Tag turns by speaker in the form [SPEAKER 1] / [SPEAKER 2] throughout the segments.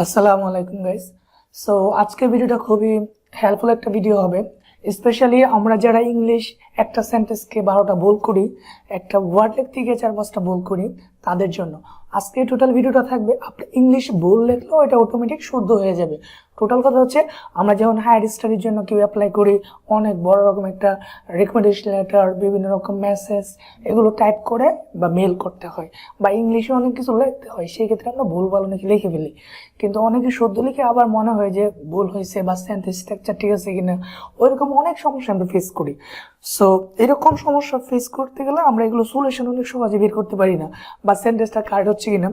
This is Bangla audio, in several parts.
[SPEAKER 1] আসসালামু আলাইকুম গাইস। সো আজকের ভিডিওটা খুবই হেল্পফুল একটা ভিডিও হবে, স্পেশালি আমরা যারা ইংলিশ একটা সেন্টেন্সকে 12টা ভুল করি, একটা ওয়ার্ড লিখতে গিয়ে 4-5টা ভুল করি, তাদের জন্য আজকে টোটাল ভিডিওটা থাকবে। আপনি ইংলিশ ভুল লিখলেও এটা অটোমেটিক শুদ্ধ হয়ে যাবে। টোটাল কথা হচ্ছে, আমরা যেমন হায়ার স্টাডির জন্য কেউ অ্যাপ্লাই করি, অনেক বড় রকম একটা রেকমেন্ডেশন লেটার, বিভিন্ন রকম মেসেজ এগুলো টাইপ করে বা মেল করতে হয়, বা ইংলিশে অনেক কিছু লিখতে হয়। সেই ক্ষেত্রে আমরা ভুলভাল অনেক লিখে ফেলি, কিন্তু অনেকে শুদ্ধ লিখে আবার মনে হয় যে ভুল হয়েছে বা সেন্টেন্স স্ট্রাকচার ঠিক আছে কিনা, ওইরকম অনেক সমস্যা আমরা ফেস করি। সো এরকম সমস্যা ফেস করতে গেলে আমরা এগুলো সলিউশন অনেক সহজে বের করতে পারি না, বা সেন্টেন্সটা কারেক্ট হচ্ছে কিনা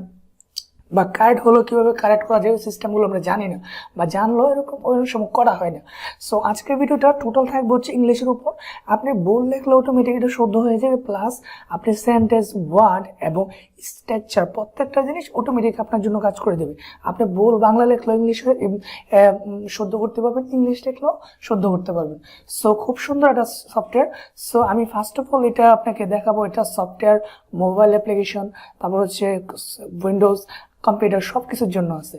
[SPEAKER 1] বা কারেক্ট হলো কিভাবে কারেক্ট করা যায়, ওই সিস্টেমগুলো আমরা জানি না, বা জানলেও এরকম ওই সময় করা হয় না। সো আজকের ভিডিওটা টোটাল থাকবে হচ্ছে ইংলিশের উপর। আপনি ভুল লিখলে অটোমেটিক এটা শুদ্ধ হয়ে যাবে, প্লাস আপনি সেন্টেন্স, ওয়ার্ড এবং স্ট্রাকচার প্রত্যেকটা জিনিস অটোমেটিক আপনার জন্য কাজ করে দেবে। আপনি ভুল বাংলা লিখলেও ইংলিশে শুদ্ধ করতে পারবেন, ইংলিশ লিখলেও শুদ্ধ করতে পারবেন। সো খুব সুন্দর একটা সফটওয়্যার। সো আমি ফার্স্ট অফ অল এটা আপনাকে দেখাবো। এটা সফটওয়্যার, মোবাইল অ্যাপ্লিকেশন, তারপর হচ্ছে উইন্ডোজ, কম্পিউটার, সব কিছুর জন্য আছে।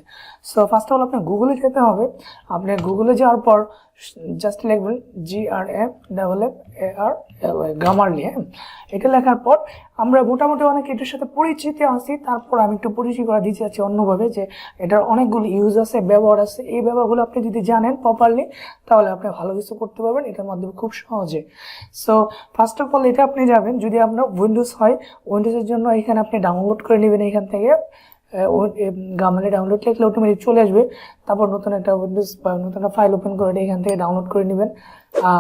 [SPEAKER 1] সো ফার্স্ট অফ অল আপনার গুগলে যেতে হবে। আপনি গুগলে যাওয়ার পর জাস্ট লিখবেন GRAMARLY, গ্রামারলি। এটা লেখার পর আমরা মোটামুটি অনেক এটার সাথে পরিচিত আছি। তারপর আমি একটু পরিচয় করা দিতে চাচ্ছি অন্যভাবে, যে এটার অনেকগুলো ইউজ আছে, ব্যবহার আছে। এই ব্যবহারগুলো আপনি যদি জানেন প্রপারলি, তাহলে আপনি ভালো কিছু করতে পারবেন এটার মাধ্যমে খুব সহজে। সো ফার্স্ট অফ অল এটা আপনি যাবেন, যদি আপনার উইন্ডোজ হয়, উইন্ডোজের জন্য এখানে আপনি ডাউনলোড করে নেবেন। এখান থেকে গ্রামারলি ডাউনলোড লিখলে অটোমেটিক চলে আসবে। তারপর নতুন একটা উইন্ডোজ বা নতুন একটা ফাইল ওপেন করে এখান থেকে ডাউনলোড করে নেবেন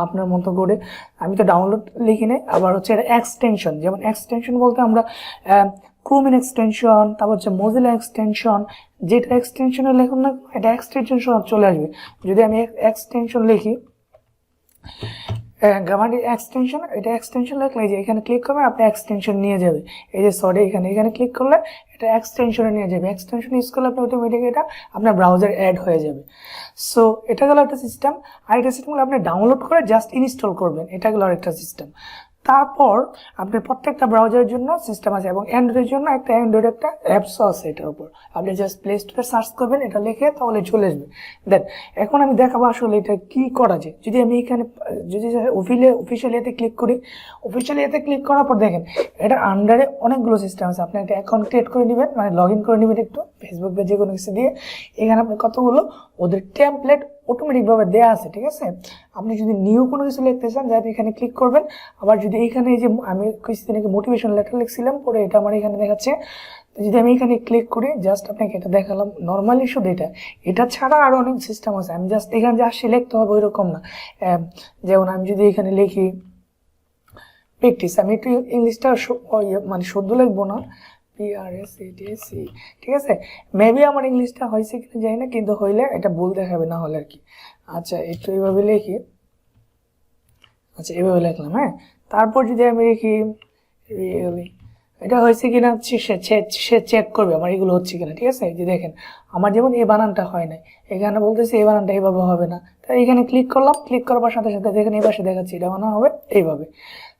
[SPEAKER 1] আপনার মতো করে। আমি তো ডাউনলোড লিখি নাই। আবার হচ্ছে এটা এক্সটেনশন, যেমন এক্সটেনশন বলতে আমরা ক্রোমিন এক্সটেনশন, তারপর হচ্ছে মোজিলা এক্সটেনশন, যেটা এক্সটেনশনে লিখুন না, এটা এক্সটেনশন চলে আসবে। যদি আমি এক্সটেনশন লিখি, গ্রামারলি এক্সটেনশন, এটা এক্সটেনশন লিখলে যে এখানে ক্লিক করবেন, আপনি এক্সটেনশন নিয়ে যাবে। এই যে সরি, এখানে ক্লিক করলে এটা এক্সটেনশনে নিয়ে যাবে। এক্সটেনশন ইউজ করলে আপনি অটোমেটিক এটা আপনার ব্রাউজার অ্যাড হয়ে যাবে। সো এটা গেল একটা সিস্টেম। আর একটা সিস্টেম হলো আপনি ডাউনলোড করে জাস্ট ইনস্টল করবেন, এটা গেল আরেকটা সিস্টেম। তারপর আপনি প্রত্যেকটা ব্রাউজারের জন্য সিস্টেম আছে, এবং অ্যান্ড্রয়েডের জন্য অ্যান্ড্রয়েড একটা অ্যাপসও আছে এটার উপর। আপনি জাস্ট প্লে স্টোরে সার্চ করবেন, এটা লিখে তাহলে চলে আসবে। দেন এখন আমি দেখাবো আসলে এটা কি করা যায়। যদি আমি এখানে যদি অফিসিয়াল এতে ক্লিক করি, অফিসিয়াল এতে ক্লিক করার পর দেখেন এটা আন্ডারে অনেকগুলো সিস্টেম আছে। আপনি একটা অ্যাকাউন্ট ক্রিয়েট করে নেবেন, মানে লগ ইন করে নেবেন একটু ফেসবুক বা যে কোনো কিছু দিয়ে। এখানে আপনি কতগুলো ওদের টেমপ্লেট অটোমেটিকভাবে দেওয়া আছে, ঠিক আছে। আপনি যদি নিউ কোনো কিছু লিখতে চান, যাতে এখানে ক্লিক করবেন। আবার যদি এখানে যে আমি কিছুদিন আগে মোটিভেশন লেটার লিখছিলাম, পরে এটা আমার এখানে দেখাচ্ছে। যদি আমি এখানে ক্লিক করি, জাস্ট আপনাকে এটা দেখালাম নর্মালি, শুধু এটা ছাড়া আরও অনেক সিস্টেম আছে। আমি জাস্ট এখানে যা লিখতে হবে ওইরকম না। যেমন আমি যদি এখানে লিখি প্র্যাকটিস, আমি একটু ইংলিশটা মানে শুদ্ধ লিখবো না, PRACTC, ঠিক আছে। মেবি আমার ইংলিশটা হয়েছে কিনা জানি না, কিন্তু হইলে এটা ভুল দেখাবে, না হলে আর কি। আচ্ছা একটু এইভাবে লিখি, আচ্ছা এইভাবে লিখলাম। হ্যাঁ, তারপর যদি আমি লিখি রিয়েলি, এটা হয়েছে কিনা সে চেক করবে আমার এগুলো হচ্ছে কিনা, ঠিক আছে। যে দেখেন আমার যেমন এই বানানটা হয় নাই, এখানে বলতেছে এই বানানটা এইভাবে হবে না, তাই এখানে ক্লিক করলাম। ক্লিক করার সাথে সাথে দেখেন এই পাশে দেখাচ্ছি এটা বানানো হবে এইভাবে।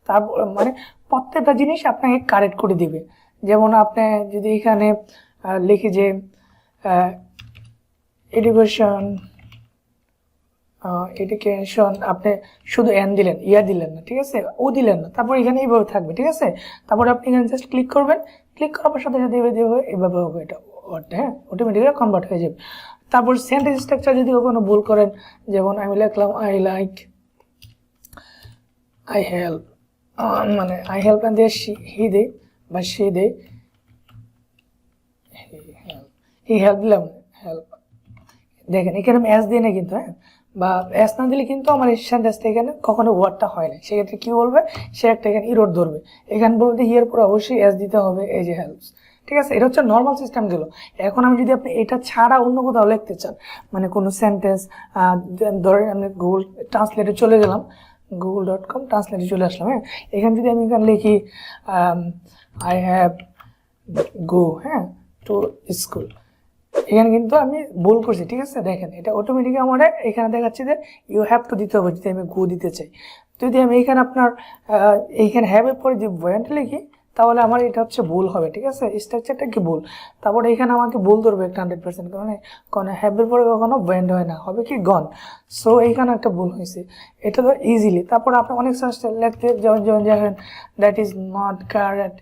[SPEAKER 1] তারপর মানে প্রত্যেকটা জিনিস আপনাকে কারেক্ট করে দিবে। যেমন আপনি যদি এখানে লিখি যে এডুকেশন, আপনি শুধু এন দিলেন, ইয়ার দিলেন না, ঠিক আছে, ও দিলেন না, তারপর এখানে এইভাবে থাকবে, ঠিক আছে। তারপর আপনি এখানে জাস্ট ক্লিক করবেন, ক্লিক করার সাথে সাথে এইভাবে হবে এটা ওয়ার্ডটা। হ্যাঁ, অটোমেটিক্যালি কনভার্ট হয়ে যাবে। তারপর সেন্টেন্স স্ট্রাকচার যদি কখনো ভুল করেন, যেমন আমি লিখলাম আই লাইক, আই হেল্প, মানে আই হেল্প না দিয়ে হি দে বা সে দে, হি হেল্প দিলাম, হেল্প। দেখেন এখানে আমি এস দিই না কিন্তু, হ্যাঁ, বা এস না দিলে কিন্তু আমার এই সেন্টেন্সটা এখানে কখনো ওয়ার্ডটা হয় না। সেক্ষেত্রে কি বলবে, সে একটা এখানে ইরোড ধরবে। এখানে বলতে হিয়ার পর অবশ্যই এস দিতে হবে, এই যে হেল্পস, ঠিক আছে। এটা হচ্ছে নর্মাল সিস্টেম গেল। এখন আমি যদি আপনি এটা ছাড়া অন্য কোথাও লিখতে চান, মানে কোনো সেন্টেন্স, ধরেন আমি গুগল ট্রান্সলেটে চলে গেলাম, google.com ট্রান্সলেটে চলে আসলাম। হ্যাঁ, এখানে যদি আমি এখানে লিখি আই হ্যাভ গো, হ্যাঁ, টু স্কুল, এখানে কিন্তু আমি ভুল করছি, ঠিক আছে। দেখেন এটা অটোমেটিক আমার এখানে দেখাচ্ছে যে ইউ হ্যাভ টু দিতে হবে, যদি আমি গো দিতে চাই। যদি আমি এখানে আপনার এইখানে হ্যাভ এর পরে যে ভয়েন্ট লিখি, তাহলে আমার এটা হচ্ছে ভুল হবে, ঠিক আছে, স্ট্রাকচারটা কি ভুল। তারপরে এখানে আমাকে ভুল ধরবে একটা 100%, কারণ কোনো হ্যাভের পরে কখনো ব্যান্ড হয় না, হবে কি গন। সো এইখানে একটা ভুল হয়েছে, এটা তো ইজিলি। তারপর আপনি অনেক লিখতে দেখেন that is not correct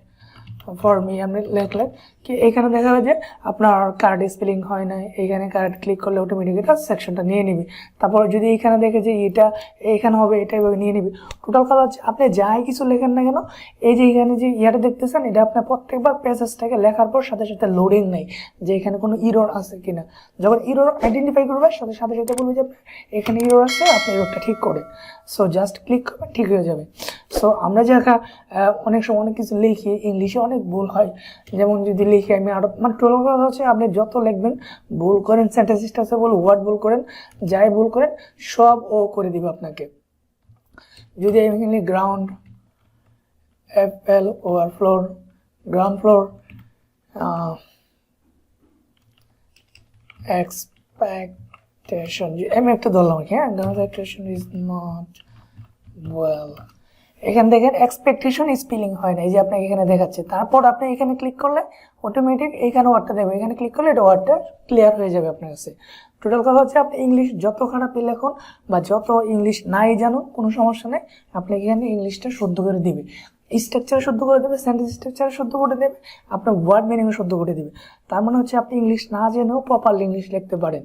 [SPEAKER 1] for me, আপনি লিখলেন কি এখানে দেখা যাবে যে আপনার কার্ড স্পেলিং হয় না, এইখানে কার্ড ক্লিক করলে অটোমেটিক এটা সেকশনটা নিয়ে নিবে। তারপর যদি এখানে দেখে যে এটা এখানে হবে, এটা এভাবে নিয়ে নিবে। টোটাল কথা হচ্ছে আপনি যাই কিছু লেখেন না কেন, এই যে এখানে যে ইয়াটা দেখতেছেন, এটা আপনার প্রত্যেকবার পেজেসটাকে লেখার পর সাথে সাথে লোডিং নেই যে এখানে কোনো ইরর আছে কিনা। যখন ইরর আইডেন্টিফাই করবে সাথে সাথে সাথে বলবে যে এখানে ইরর আছে, আপনি ইররটা ঠিক করেন। সো জাস্ট ক্লিক করবেন, ঠিক হয়ে যাবে। সো আমরা যে অনেক সময় অনেক কিছু লিখি, ইংলিশে অনেক ভুল হয়। যেমন যদি লিখি আমি আরো, মানে টোটাল কথা হচ্ছে আপনি যত লিখবেন, ভুল করেন, সেন্টেন্স স্ট্রাকচার বল, ওয়ার্ড ভুল করেন, যাই ভুল করেন সব ও করে দিবে আপনাকে। যদি আমি ground FL over floor, ground floor, expectation, আমি একটা ধরলাম, হ্যাঁ, expectation is not well, এখানে দেখেন এক্সপেকটেশন স্পেলিং হয় না, এই যে আপনাকে এখানে দেখাচ্ছে। তারপর আপনি এখানে ক্লিক করলে অটোমেটিক এইখানে ওয়ার্ডটা দেবে, এখানে ক্লিক করলে এটা ওয়ার্ডটা ক্লিয়ার হয়ে যাবে আপনার কাছে। টোটাল কথা হচ্ছে আপনি ইংলিশ যত খারাপই লেখুন বা যত ইংলিশ নাই জানুন, কোনো সমস্যা নেই, আপনি এখানে ইংলিশটা শুদ্ধ করে দিবে, স্ট্রাকচার শুদ্ধ করে দেবে, সেন্টেন্স স্ট্রাকচার শুদ্ধ করে দেবে, আপনার ওয়ার্ড মিনিং শুদ্ধ করে দিবে। তার মানে হচ্ছে আপনি ইংলিশ না জেনেও প্রপারলি ইংলিশ লিখতে পারেন।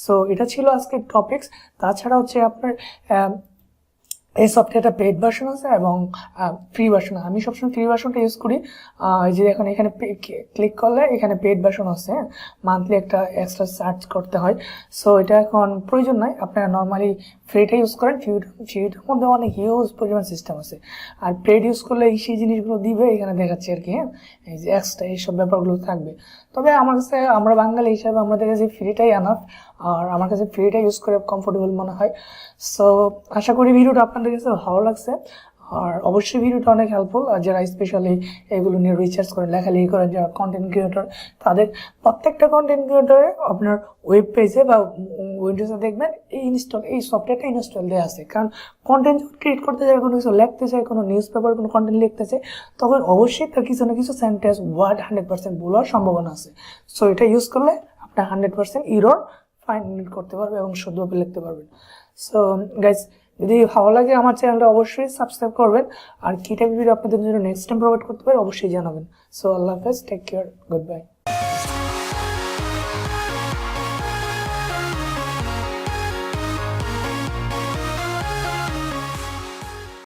[SPEAKER 1] সো এটা ছিল আজকের টপিকস। তাছাড়া হচ্ছে আপনার এই সফটওয়্যারটা পেইড ভার্সন আছে এবং ফ্রি ভার্সন। আমি সবসময় ফ্রি ভার্সনটা ইউজ করি। এই যে এখন এখানে ক্লিক করলে এখানে পেইড ভার্সন আছে, মান্থলি একটা এক্সট্রা চার্জ করতে হয়। সো এটা এখন প্রয়োজন নয়, আপনারা নর্মালি ফ্রিটা ইউজ করেন। ফ্রিটার মধ্যে অনেক হিউজ পরিমাণ সিস্টেম আছে, আর পেইড ইউজ করলে সেই জিনিসগুলো দিবে, এখানে দেখাচ্ছে আর কি, হ্যাঁ, এই যে এক্সট্রা এইসব ব্যাপারগুলো থাকবে। তবে আমার কাছে, আমরা বাঙালি হিসাবে আমাদের কাছে ফ্রিটাই আনাফ, আর আমার কাছে ফ্রিটা ইউজ করে কমফোর্টেবল মনে হয়। সো আশা করি ভিডিওটা আপনাদের কাছে ভালো লাগছে, আর অবশ্যই ভিডিওটা অনেক হেল্পফুল। আর যারা স্পেশালি এগুলো নিয়ে রিসার্চ করেন, লেখালেখি করেন, যারা কন্টেন্ট ক্রিয়েটর, তাদের প্রত্যেকটা কন্টেন্ট ক্রিয়েটরে আপনার ওয়েব পেজে বা উইন্ডোজে দেখবেন এই সফটওয়্যারটা ইনস্টল দেওয়া আছে। কারণ কন্টেন্ট ক্রিয়েট করতে যায়, কোনো কিছু লিখতে চায়, কোনো নিউজ পেপার কোনো কন্টেন্ট লিখতে চায়, তখন অবশ্যই তার কিছু না কিছু সেন্টেন্স ওয়ার্ড 100% ভুল হওয়ার সম্ভাবনা আছে। সো এটা ইউজ করলে আপনার 100% ইরর ফাইন্ড করতে পারবে এবং শুদ্ধভাবে লিখতে পারবেন। সো গাইজ, যদি ভালো লাগে আমার চ্যানেলটা অবশ্যই সাবস্ক্রাইব করবেন, আর কি টাইপের ভিডিও আপনাদের জন্য নেক্সট টাইম প্রোভাইড করতে পারে অবশ্যই জানাবেন। সো আল্লাহ হাফেজ, টেক কেয়ার, গুড বাই।